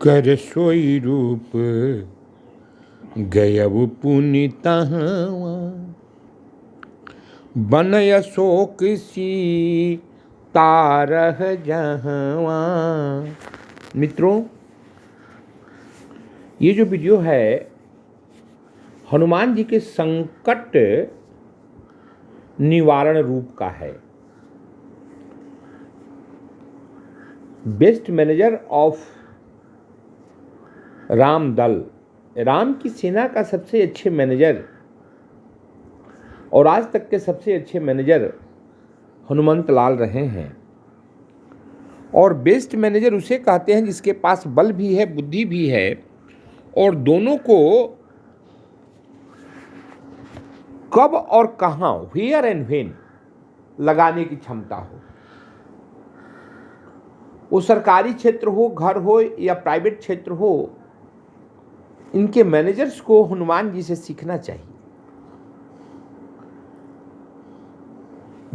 कर सोई रूप गयउ पुनितहवा बनय शोक सी तारह जहवा। मित्रों, ये जो वीडियो है हनुमान जी के संकट निवारण रूप का है। बेस्ट मैनेजर ऑफ राम दल, राम की सेना का सबसे अच्छे मैनेजर और आज तक के सबसे अच्छे मैनेजर हनुमंत लाल रहे हैं। और बेस्ट मैनेजर उसे कहते हैं जिसके पास बल भी है, बुद्धि भी है और दोनों को कब और कहां, वेयर एंड व्हेन लगाने की क्षमता हो। वो सरकारी क्षेत्र हो, घर हो या प्राइवेट क्षेत्र हो, इनके मैनेजर्स को हनुमान जी से सीखना चाहिए।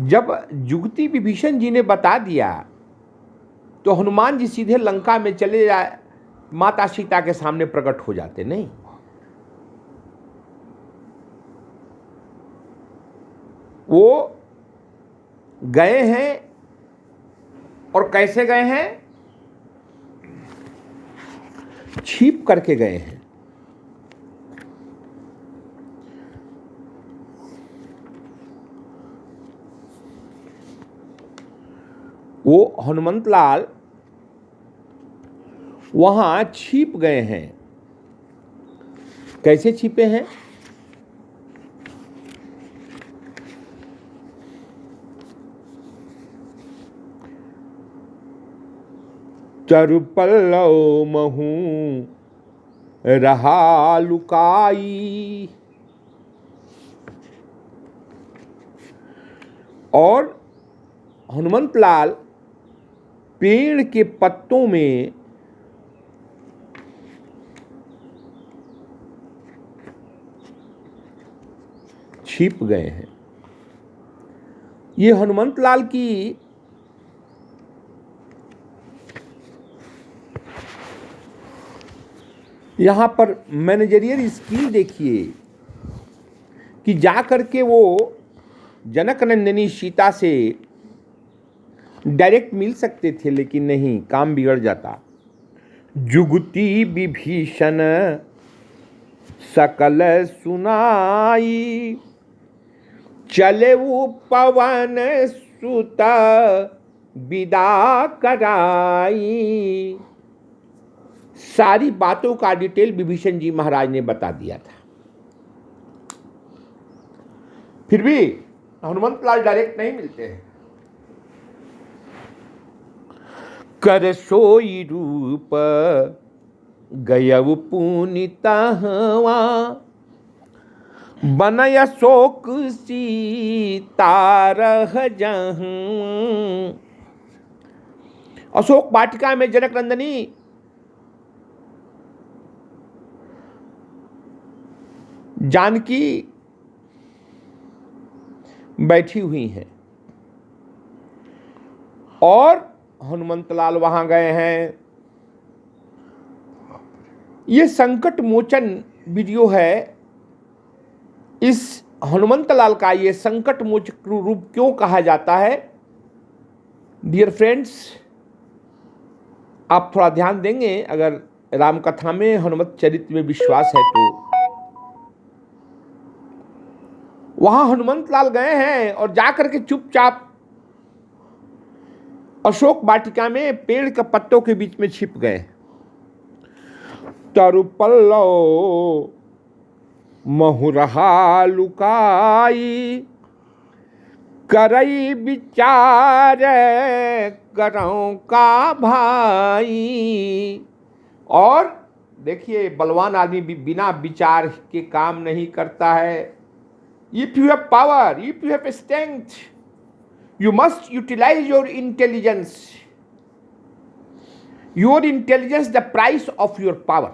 जब जुगति विभीषण जी ने बता दिया तो हनुमान जी सीधे लंका में चले जाए, माता सीता के सामने प्रकट हो जाते नहीं। वो गए हैं और कैसे गए हैं? छिप करके गए हैं। वो हनुमंत लाल वहां छिप गए हैं। कैसे छिपे हैं? चरुपल्लव महू रहा लुकाई। और हनुमंत लाल पेड़ के पत्तों में छिप गए हैं। ये हनुमंत लाल की यहां पर मैनेजरियल स्किल देखिए कि जा करके वो जनक नंदिनी सीता से डायरेक्ट मिल सकते थे, लेकिन नहीं, काम बिगड़ जाता। जुगति विभीषण सकल सुनाई, चले वो पवन सुत विदा कराई। सारी बातों का डिटेल विभीषण जी महाराज ने बता दिया था। फिर भी हनुमंत लाल डायरेक्ट नहीं मिलते हैं। कर सोई रूप गयउ पुनितहवा, बनय शोक सीता रह जहवा। अशोक वाटिका में जनक नंदिनी जानकी बैठी हुई हैं और हनुमंत लाल वहां गए हैं। ये संकट मोचन वीडियो है। इस हनुमंत लाल का ये संकट मोचक रूप क्यों कहा जाता है? डियर फ्रेंड्स, आप थोड़ा ध्यान देंगे, अगर रामकथा में, हनुमत चरित्र में विश्वास है तो। वहां हनुमंत लाल गए हैं और जाकर के चुपचाप अशोक वाटिका में पेड़ के पत्तों के बीच में छिप गए। तरुपल्लव महु रहा लुकाई, करई विचार करऊं का भाई। और देखिए, बलवान आदमी भी बिना विचार के काम नहीं करता है। If you have power, if you have strength, you must utilize your intelligence. Your intelligence, the price of your power.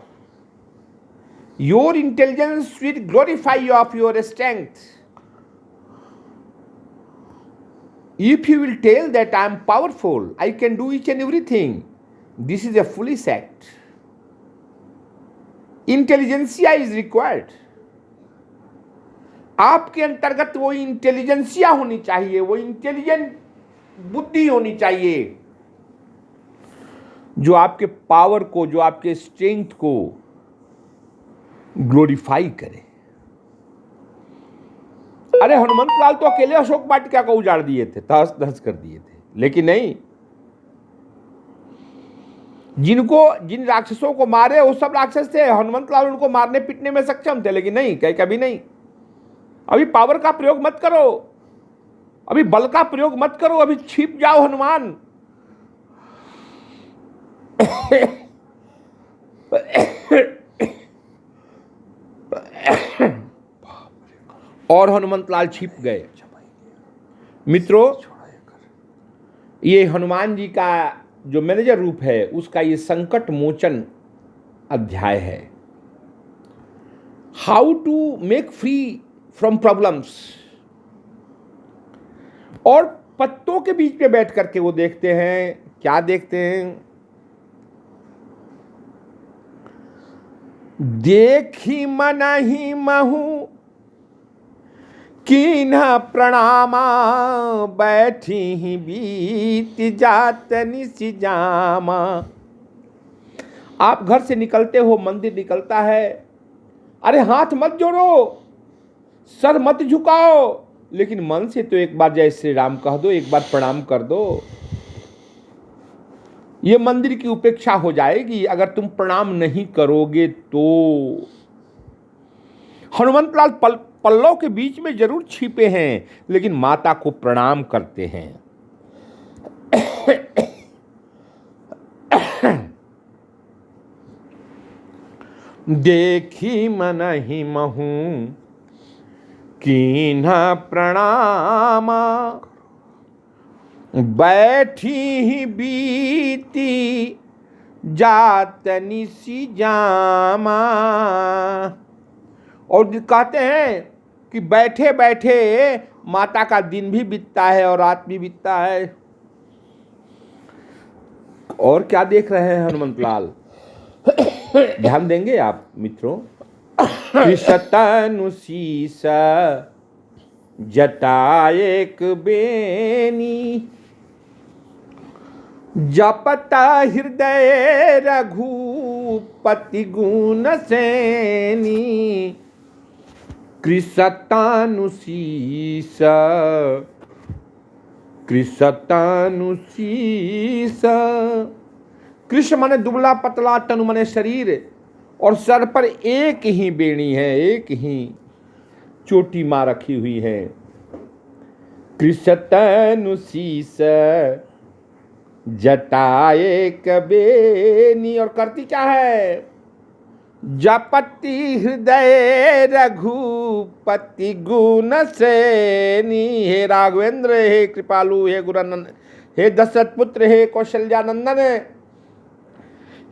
Your intelligence will glorify you of your strength. If you will tell that I am powerful, I can do each and everything, this is a foolish act. Intelligentsia is required. आपके अंतर्गत वो intelligentsia होनी चाहिए, वो intelligent बुद्धि होनी चाहिए जो आपके पावर को, जो आपके स्ट्रेंथ को ग्लोरीफाई करे। अरे हनुमंत लाल तो अकेले अशोक वाटिका को उजाड़ दिए थे, तहस नहस कर दिए थे, लेकिन नहीं, जिन राक्षसों को मारे वो सब राक्षस थे, हनुमंत लाल उनको मारने पीटने में सक्षम थे, लेकिन नहीं, कभी नहीं। अभी पावर का प्रयोग मत करो, अभी बल का प्रयोग मत करो, अभी छिप जाओ हनुमान। और हनुमंत लाल छिप गए। मित्रों, ये हनुमान जी का जो मैनेजर रूप है उसका ये संकट मोचन अध्याय है। How to make free from problems. और पत्तों के बीच में बैठ करके वो देखते हैं, क्या देखते हैं? देखी मन ही महू कीन्ह प्रणामा, बैठी ही बीत जात निसि जामा। आप घर से निकलते हो, मंदिर निकलता है, अरे हाथ मत जोड़ो, सर मत झुकाओ, लेकिन मन से तो एक बार जय श्री राम कह दो, एक बार प्रणाम कर दो। ये मंदिर की उपेक्षा हो जाएगी अगर तुम प्रणाम नहीं करोगे तो। हनुमंत लाल पल्लव के बीच में जरूर छिपे हैं, लेकिन माता को प्रणाम करते हैं। देखी मन ही महू कीन्ह प्रणामा, बैठी ही बीती जात निसि जामा। और कहते हैं कि बैठे बैठे माता का दिन भी बीतता है और रात भी बीतता है। और क्या देख रहे हैं हनुमंत लाल? ध्यान देंगे आप मित्रों? कृषतनु शीस जटा एक बेनी, जपता हृदय रघुपति गुण सैनी। कृषतनु शीस, कृषतनु शीस। कृष माने दुबला पतला, तनु माने शरीर, और सर पर एक ही बेणी है, एक ही चोटी मां रखी हुई है। कृषतनु शीस जटा एक बेनी। और करती क्या है? जपति हृदय रघुपति गुण सैनी। हे राघवेंद्र, हे कृपालु, हे गुरनंदन, हे दशरथ पुत्र, हे कौशल्यानंदन,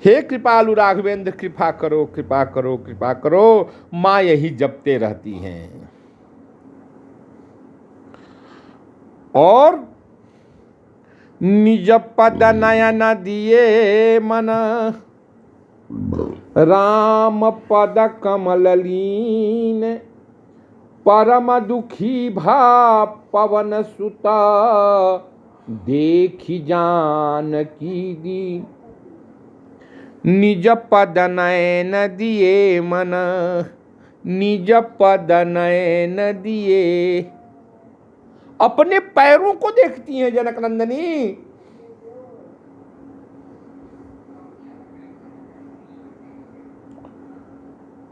हे कृपालु राघवेंद्र, कृपा करो, कृपा करो, कृपा करो। माँ यही जपते रहती हैं। और निज पद नयन दिए मन, राम पद कमल लीन। परम दुखी भा पवन सुता, देखी जानकी दीन। निज पद नयन दिए मन, निज पद नयन दिए। अपने पैरों को देखती हैं जनक नंदनी।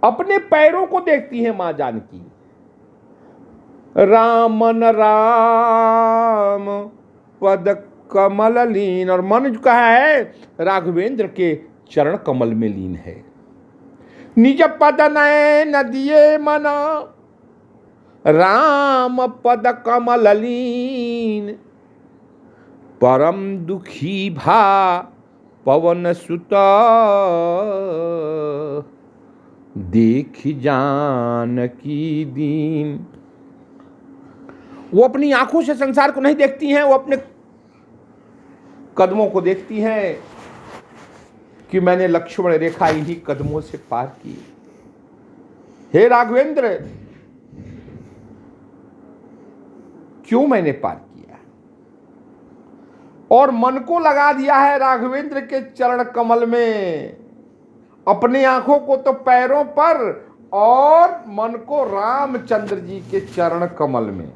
अपने पैरों को देखती है मां जानकी। रामन राम पद कमल लीन। और मन जो कहा है राघवेंद्र के चरण कमल में लीन है। निज पद नयन दिए मना, राम पद कमल लीन। परम दुखी भा पवन सुता, देख जानकी दीन। वो अपनी आंखों से संसार को नहीं देखती हैं, वो अपने कदमों को देखती हैं। कि मैंने लक्ष्मण रेखा इन्हीं कदमों से पार की। हे राघवेंद्र, क्यों मैंने पार किया? और मन को लगा दिया है राघवेंद्र के चरण कमल में, अपनी आंखों को तो पैरों पर और मन को रामचंद्र जी के चरण कमल में।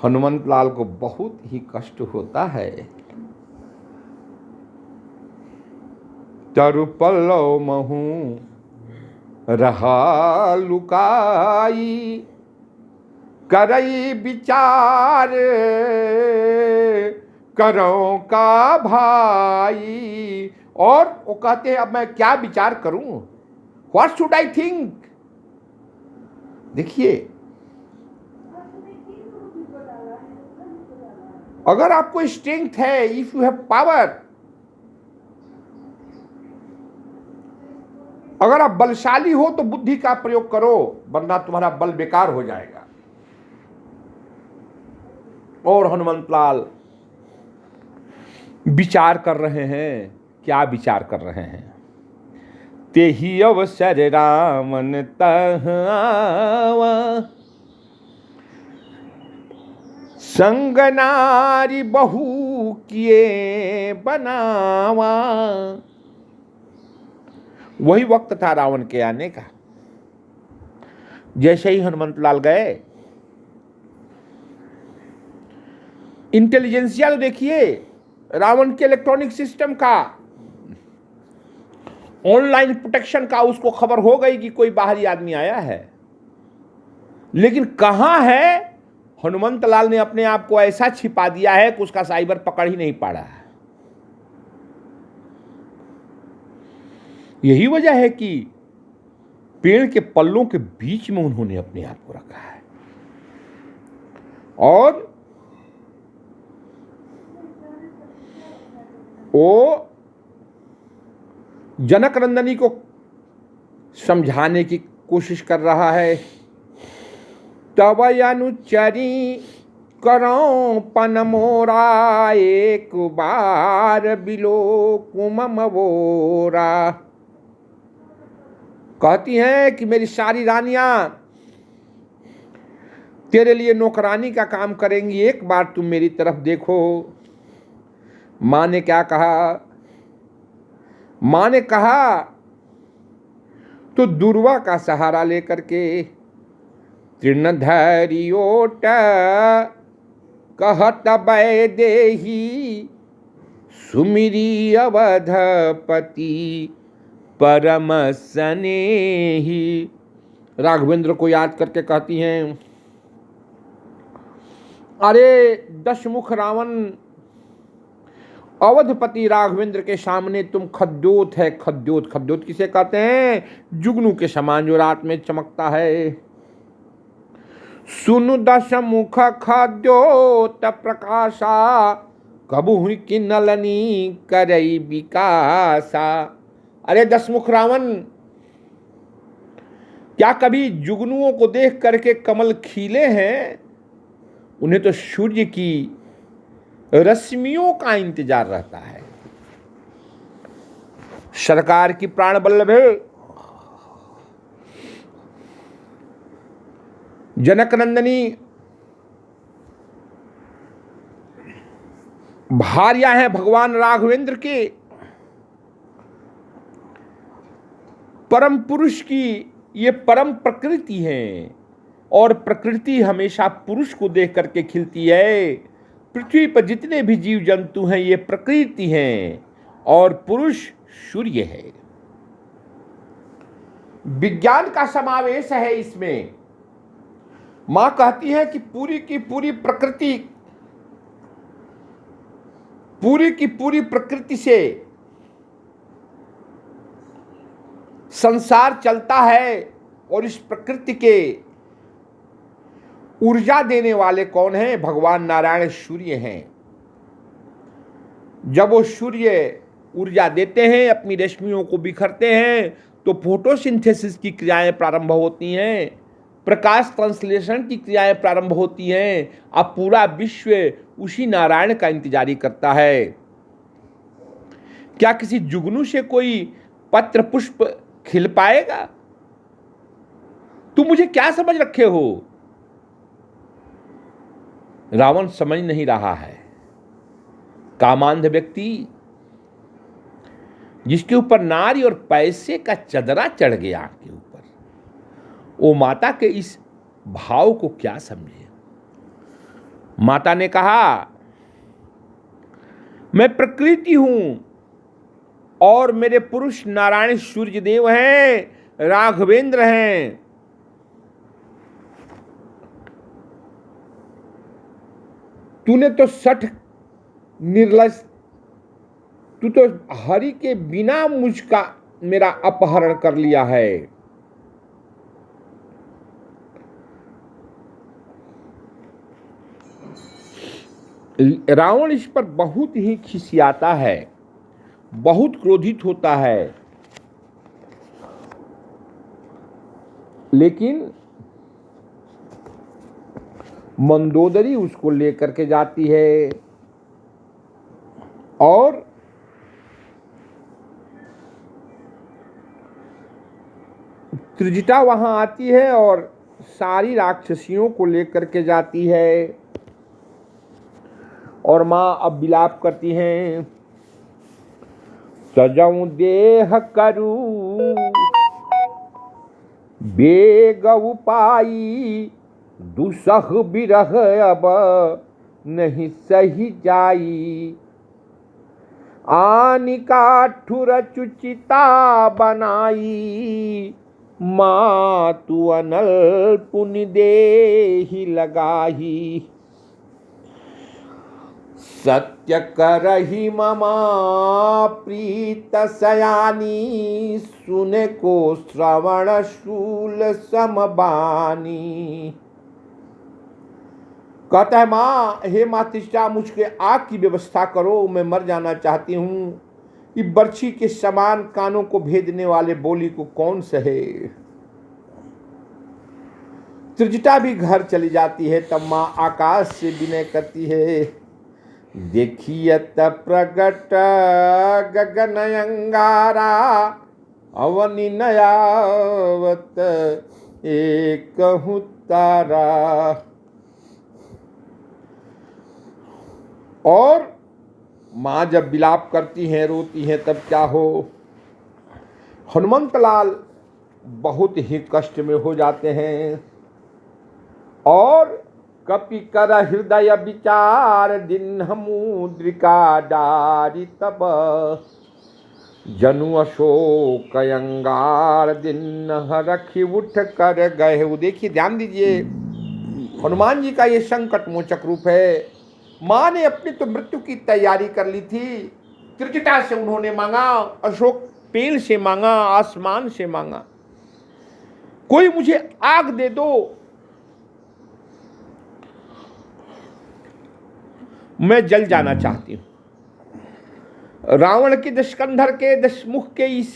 हनुमंत लाल को बहुत ही कष्ट होता है। तरु पल्लव महू रहा लुकाई, करई विचार करो का भाई। और वो कहते हैं अब मैं क्या विचार करूं, व्हाट शुड आई थिंक। देखिए, अगर आपको स्ट्रेंथ है, इफ यू हैव पावर, अगर आप बलशाली हो तो बुद्धि का प्रयोग करो, वरना तुम्हारा बल बेकार हो जाएगा। और हनुमंतलाल विचार कर रहे हैं। क्या विचार कर रहे हैं? ते ही अवसर रामन तह आवा, संग नारी बहु किए बनावा। वही वक्त था रावण के आने का। जैसे ही हनुमंतलाल गए, इंटेलिजेंसिया तो देखिए, रावण के इलेक्ट्रॉनिक सिस्टम का, ऑनलाइन प्रोटेक्शन का, उसको खबर हो गई कि कोई बाहरी आदमी आया है। लेकिन कहां है? हनुमंतलाल ने अपने आप को ऐसा छिपा दिया है कि उसका साइबर पकड़ ही नहीं पा रहा है। यही वजह है कि पेड़ के पल्लों के बीच में उन्होंने अपने आप को रखा है। और वो जनक नंदनी को समझाने की कोशिश कर रहा है। तब अनुचरी करो पन मोरा, एक बार बिलो कुमम वोरा। कहती हैं कि मेरी सारी रानियां तेरे लिए नौकरानी का काम करेंगी, एक बार तुम मेरी तरफ देखो। मां ने क्या कहा? मां ने कहा तो दुर्वा का सहारा लेकर के तृणधरियोट कहत बै देही, सुमिरी अवधपति परम स्नेही। राघवेंद्र को याद करके कहती हैं, अरे दशमुख रावण, अवधपति राघवेंद्र के सामने तुम खद्योत है। खद्योत, खद्योत किसे कहते हैं? जुगनू के समान जो रात में चमकता है। सुनु दशमुख खद्योत प्रकाशा, कबू हुई कि नलनी करई विकासा। अरे दशमुख रावण, क्या कभी जुगनुओं को देख करके कमल खिले हैं? उन्हें तो सूर्य की रश्मियों का इंतजार रहता है। सरकार की प्राण बल्लभ जनक नंदनी भार्या है भगवान राघवेंद्र के। परम पुरुष की ये परम प्रकृति है, और प्रकृति हमेशा पुरुष को देख करके खिलती है। पृथ्वी पर जितने भी जीव जंतु हैं ये प्रकृति हैं, और पुरुष सूर्य है। विज्ञान का समावेश है इसमें। मां कहती है कि पूरी की पूरी प्रकृति, पूरी की पूरी प्रकृति से संसार चलता है, और इस प्रकृति के ऊर्जा देने वाले कौन हैं? भगवान नारायण सूर्य हैं। जब वो सूर्य ऊर्जा देते हैं, अपनी रश्मियों को बिखरते हैं, तो फोटोसिंथेसिस की क्रियाएं प्रारंभ होती हैं, प्रकाश संश्लेषण की क्रियाएं प्रारंभ होती हैं। अब पूरा विश्व उसी नारायण का इंतजारी करता है क्या किसी जुगनू से कोई पत्र पुष्प खिल पाएगा? तुम मुझे क्या समझ रखे हो? रावण समझ नहीं रहा है। कामांध व्यक्ति जिसके ऊपर नारी और पैसे का चदरा चढ़ गया आंख के ऊपर, वो माता के इस भाव को क्या समझे। माता ने कहा, मैं प्रकृति हूं और मेरे पुरुष नारायण सूर्यदेव हैं, राघवेंद्र हैं। तूने तो सठ निर्लज, तू तो हरि के बिना मुझका मेरा अपहरण कर लिया है। रावण इस पर बहुत ही खिसियाता है, बहुत क्रोधित होता है, लेकिन मंदोदरी उसको लेकर के जाती है और त्रिजटा वहां आती है और सारी राक्षसियों को लेकर के जाती है। और मां अब विलाप करती हैं, सजऊं देह करू बेग उपाई, दुसह बिरह अब नहीं सही जाई। आनि काठुर चुचिता बनाई, माँ तू अनल पुनि देहि लगाही। सत्य करही ममा प्रीत सयानी, सुने को श्रवण शूल समबानी। कहता है, माँ, हे मातृष्टा, मुझके आग की व्यवस्था करो, मैं मर जाना चाहती हूँ। ये बर्छी के समान कानों को भेदने वाले बोली को कौन सहे। त्रिजटा भी घर चली जाती है। तब माँ आकाश से विनय करती है, देखियत प्रगट गगन अंगारा, अवनि नयावत एक तारा। और माँ जब विलाप करती हैं, रोती हैं, तब क्या हो, हनुमंतलाल बहुत ही कष्ट में हो जाते हैं। और कपि कर हृदय विचार, दिन मुद्रिका डारी तब, जनु अशोक अंगार, दिन रखी उठ कर गए। वो देखिए, ध्यान दीजिए, हनुमान जी का ये संकट मोचक रूप है। माँ ने अपनी तो मृत्यु की तैयारी कर ली थी। त्रिजटा से उन्होंने मांगा, अशोक पेड़ से मांगा, आसमान से मांगा, कोई मुझे आग दे दो, मैं जल जाना चाहती हूं। रावण के दशकंधर के दशमुख के इस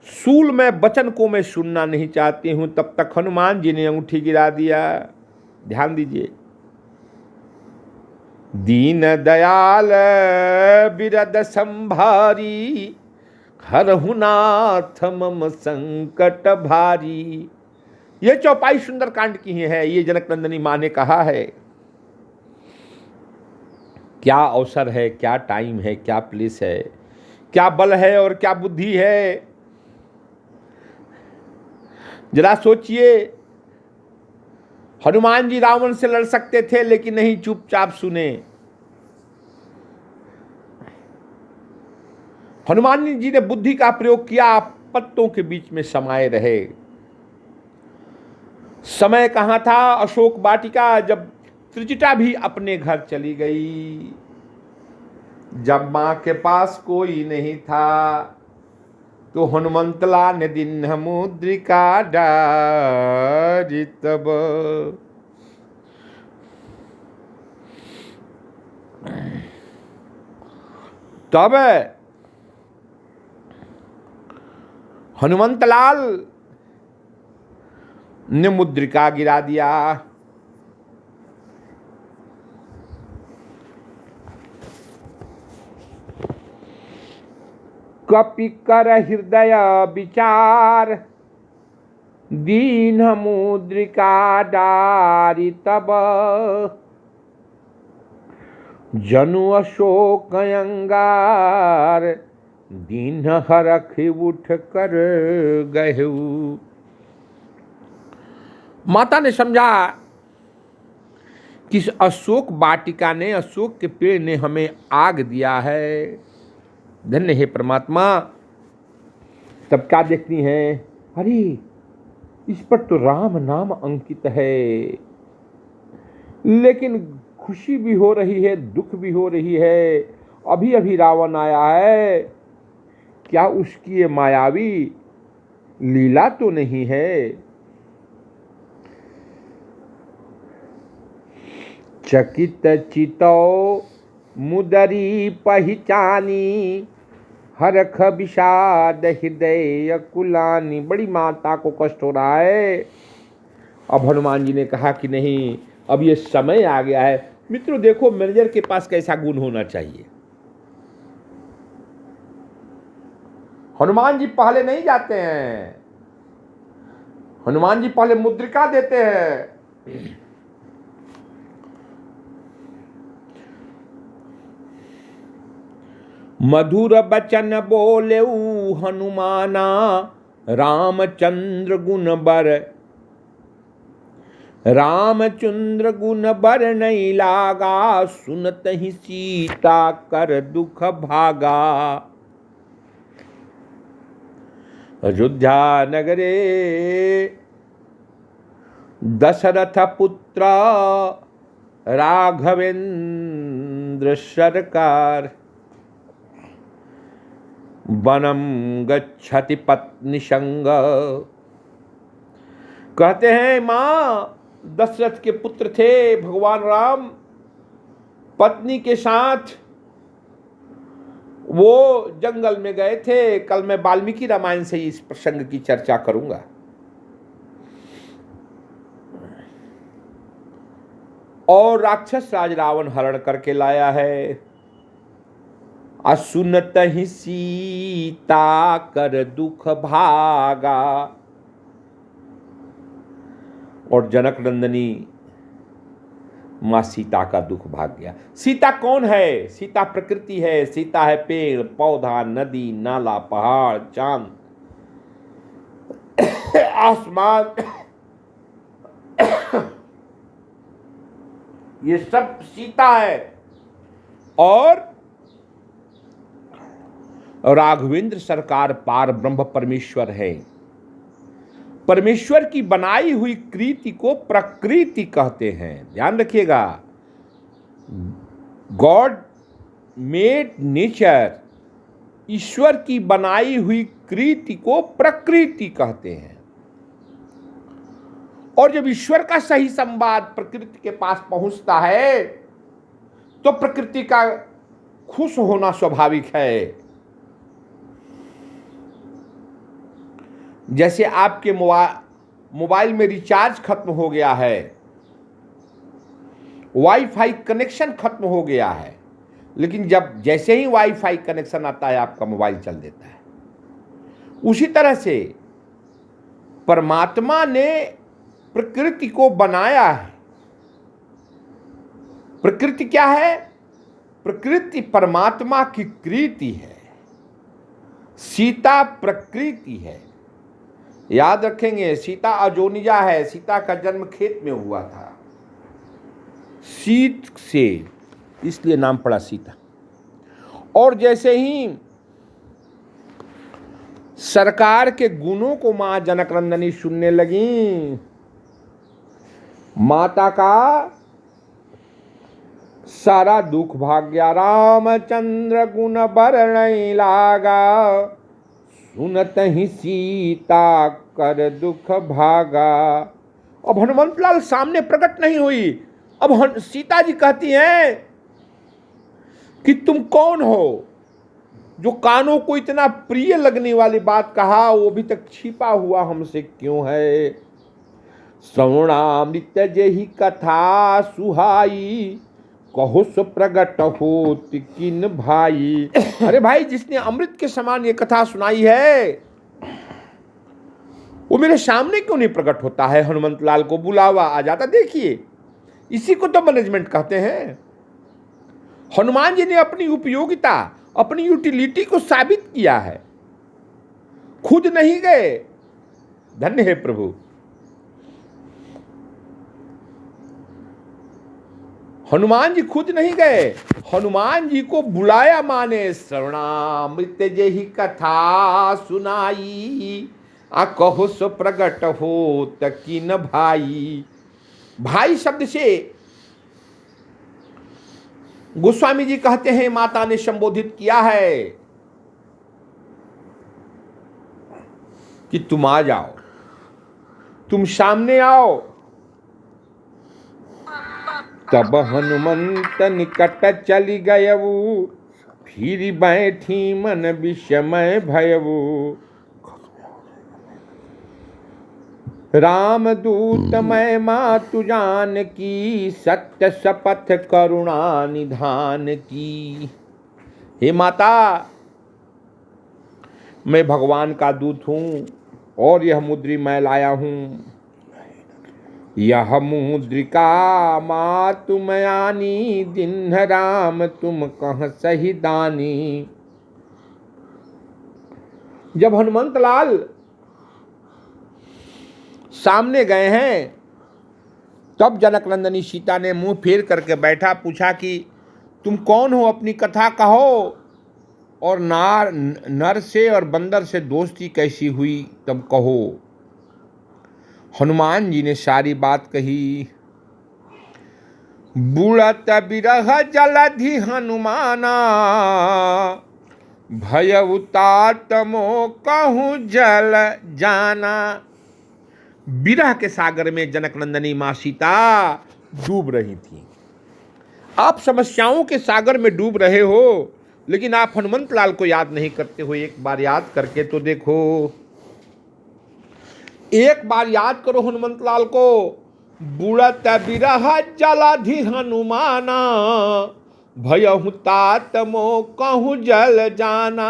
सूल में वचन को मैं सुनना नहीं चाहती हूं। तब तक हनुमान जी ने अंगूठी गिरा दिया। ध्यान दीजिए, दीन दयाल बिरद संभारी, हरहु नाथ मम संकट भारी। ये चौपाई सुंदरकांड की है। ये जनक नंदिनी मां ने कहा है। क्या अवसर है, क्या टाइम है, क्या प्लेस है, क्या बल है और क्या बुद्धि है। जरा सोचिए, हनुमान जी रावण से लड़ सकते थे, लेकिन नहीं, चुपचाप सुने। हनुमान जी ने बुद्धि का प्रयोग किया, पत्तों के बीच में समाये रहे। समय कहां था? अशोक वाटिका, जब त्रिजटा भी अपने घर चली गई, जब मां के पास कोई नहीं था, तो हनुमंतलाल ने दिन मुद्रिका डारी तब। तब हनुमंतलाल ने मुद्रिका गिरा दिया। कपि कर हृदय विचार, दीन मुद्रिका डारी तब, जनु अशोक अंगार, दीन हरख उठ कर गहु। माता ने समझा कि इस अशोक वाटिका ने, अशोक के पेड़ ने हमें आग दिया है। धन्य है परमात्मा। तब क्या देखती हैं, अरे इस पर तो राम नाम अंकित है, लेकिन खुशी भी हो रही है, दुख भी हो रही है। अभी अभी रावण आया है, क्या उसकी ये मायावी लीला तो नहीं है? चकित चितो मुदरी पहचानी, हरख विषाद हृदय कुलानी। बड़ी माता को कष्ट हो रहा है। अब हनुमान जी ने कहा कि नहीं, अब ये समय आ गया है। मित्रों देखो, मैनेजर के पास कैसा गुण होना चाहिए। हनुमान जी पहले नहीं जाते हैं, हनुमान जी पहले मुद्रिका देते हैं। मधुर बचन बोले हनुमाना, रामचंद्र गुण बर, रामचंद्र गुण बर नहीं लागा, सुनत ही सीता कर दुख भागा। अयोध्या नगरे दशरथ पुत्र, राघवेंद्र सरकार, वनम गच्छति पत्नी संग। कहते हैं मां, दशरथ के पुत्र थे भगवान राम, पत्नी के साथ वो जंगल में गए थे। कल मैं वाल्मीकि रामायण से इस प्रसंग की चर्चा करूंगा। और राक्षस राज रावण हरण करके लाया है। असुनत ही सीता कर दुख भागा। और जनक नंदनी मां सीता का दुख भाग गया। सीता कौन है? सीता प्रकृति है। सीता है पेड़ पौधा, नदी नाला, पहाड़, चांद, आसमान। ये सब सीता है। और राघवेंद्र सरकार पार ब्रह्म परमेश्वर है। परमेश्वर की बनाई हुई कृति को प्रकृति कहते हैं। ध्यान रखिएगा, गॉड मेड नेचर, ईश्वर की बनाई हुई कृति को प्रकृति कहते हैं। और जब ईश्वर का सही संवाद प्रकृति के पास पहुंचता है तो प्रकृति का खुश होना स्वाभाविक है। जैसे आपके मोबाइल में रिचार्ज खत्म हो गया है, वाईफाई कनेक्शन खत्म हो गया है, लेकिन जैसे ही वाईफाई कनेक्शन आता है आपका मोबाइल चल देता है। उसी तरह से परमात्मा ने प्रकृति को बनाया है। प्रकृति क्या है? प्रकृति परमात्मा की कृति है। सीता प्रकृति है। याद रखेंगे, सीता अजोनिजा है। सीता का जन्म खेत में हुआ था, सीत से, इसलिए नाम पड़ा सीता। और जैसे ही सरकार के गुणों को मां जनकनंदनी सुनने लगी, माता का सारा दुख भाग गया। रामचंद्र गुण बर नहीं लागा, सुनत ही सीता कर दुख भागा। अब हनुमंत लाल सामने प्रकट नहीं हुई। अब सीता जी कहती हैं कि तुम कौन हो? जो कानों को इतना प्रिय लगने वाली बात कहा, वो अभी तक छिपा हुआ हमसे क्यों है? श्रवणामृत जेहि कथा सुहाई, कहो सो प्रगट होत किन भाई। अरे भाई, जिसने अमृत के समान ये कथा सुनाई है वो मेरे सामने क्यों नहीं प्रकट होता है? हनुमंत लाल को बुलावा आ जाता। देखिए, इसी को तो मैनेजमेंट कहते हैं। हनुमान जी ने अपनी उपयोगिता, अपनी यूटिलिटी को साबित किया है, खुद नहीं गए। धन्य है प्रभु। हनुमान जी खुद नहीं गए, हनुमान जी को बुलाया माने श्रवणामृत जेहि कथा सुनाई, आ कहो सो प्रगट हो तकिन भाई। भाई शब्द से गोस्वामी जी कहते हैं माता ने संबोधित किया है कि तुम आ जाओ, तुम सामने आओ। तब हनुमंत निकट चली गयऊ, फिर बैठी मन विषमय भयऊ। रामदूत मैं मातु जान की, सत्य शपथ करुणा निधान की। हे माता, मैं भगवान का दूत हूँ और यह मुद्री मैं लाया हूँ। यह मुद्रिका मातु मयानी, दिन राम तुम कह सही दानी। जब हनुमंत लाल सामने गए हैं तब जनक नंदनी सीता ने मुंह फेर करके बैठा, पूछा कि तुम कौन हो, अपनी कथा कहो, और नर से और बंदर से दोस्ती कैसी हुई तब कहो। हनुमान जी ने सारी बात कही। बुढ़त बिरह जलधि हनुमाना, भय उतातमो कहूँ जल जाना। विरह के सागर में जनक नंदनी माँ सीता डूब रही थी। आप समस्याओं के सागर में डूब रहे हो, लेकिन आप हनुमंत लाल को याद नहीं करते हो। एक बार याद करके तो देखो, एक बार याद करो हनुमंत लाल को। बुढ़त बिरह जलधि हनुमाना, भयहु तातमो कहूँ जल जाना।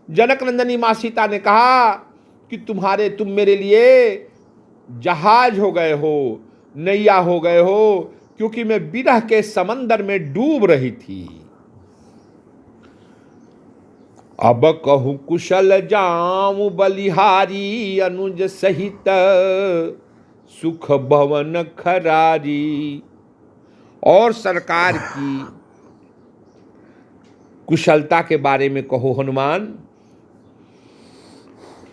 जनक नंदनी माँ सीता ने कहा कि तुम मेरे लिए जहाज हो गए हो, नैया हो गए हो, क्योंकि मैं विरह के समंदर में डूब रही थी। अब कहूँ कुशल जाऊं बलिहारी, अनुज सहित सुख भवन खरारी। और सरकार की कुशलता के बारे में कहो हनुमान।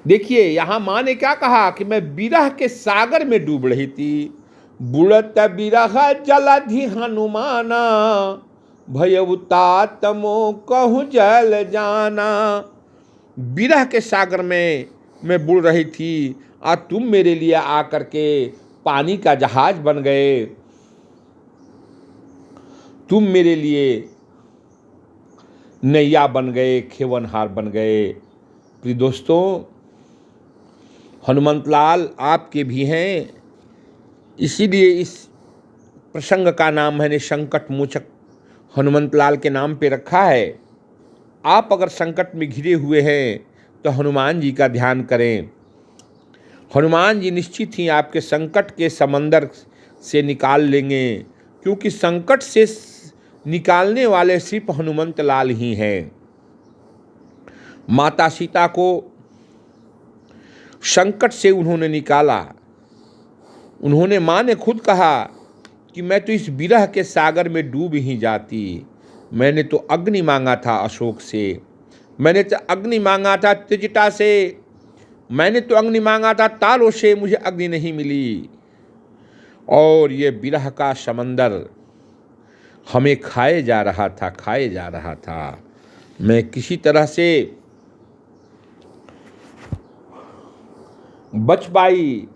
देखिए, यहां मां ने क्या कहा कि मैं विरह के सागर में डूब रही थी। बुढ़त बिरह जलधि हनुमाना, भयउतातमो कहूँ जल जाना। विरह के सागर में मैं बुड़ रही थी, आज तुम मेरे लिए आकर के पानी का जहाज बन गए, तुम मेरे लिए नैया बन गए, खेवनहार बन गए। प्रिय दोस्तों, हनुमंत लाल आपके भी हैं, इसीलिए इस प्रसंग का नाम मैंने संकट मोचक हनुमंत लाल के नाम पे रखा है। आप अगर संकट में घिरे हुए हैं तो हनुमान जी का ध्यान करें। हनुमान जी निश्चित ही आपके संकट के समंदर से निकाल लेंगे, क्योंकि संकट से निकालने वाले सिर्फ हनुमंत लाल ही हैं। माता सीता को संकट से उन्होंने निकाला। उन्होंने, माँ ने खुद कहा कि मैं तो इस विरह के सागर में डूब ही जाती। मैंने तो अग्नि मांगा था अशोक से, मैंने तो अग्नि मांगा था त्रिजटा से, मैंने तो अग्नि मांगा था तारों से, मुझे अग्नि नहीं मिली। और ये विरह का समंदर हमें खाए जा रहा था। मैं किसी तरह से बच पाई।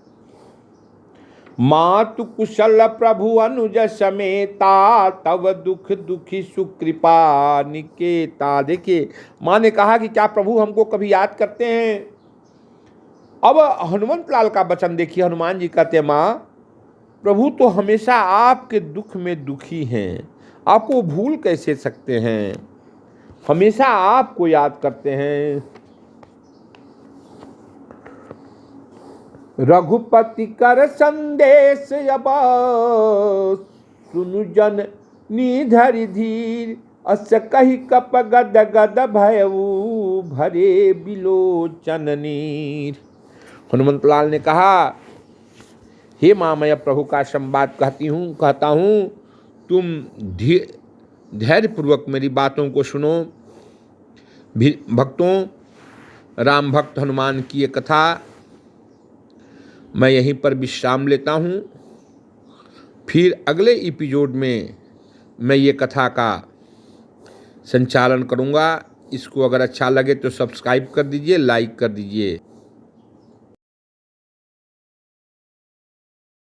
मातु कुशल प्रभु अनुज समेता, तव दुख दुखी सुकृपा निकेता। देखिए, माँ ने कहा कि क्या प्रभु हमको कभी याद करते हैं? अब हनुमंत लाल का वचन देखिए, हनुमान जी कहते हैं, माँ प्रभु तो हमेशा आपके दुख में दुखी हैं, आपको भूल कैसे सकते हैं, हमेशा आपको याद करते हैं। रघुपति कर संदेश अब सुनु जन निधरि धीर, अस कहि कप गद गद भयऊ भरे बिलोचन नीर। हनुमंतलाल ने कहा, हे माँ, मैं प्रभु का संवाद कहता हूँ, तुम धैर्य पूर्वक मेरी बातों को सुनो। भक्तों, राम भक्त हनुमान की ये कथा मैं यहीं पर विश्राम लेता हूँ। फिर अगले एपिसोड में मैं ये कथा का संचालन करूँगा। इसको अगर अच्छा लगे तो सब्सक्राइब कर दीजिए, लाइक कर दीजिए।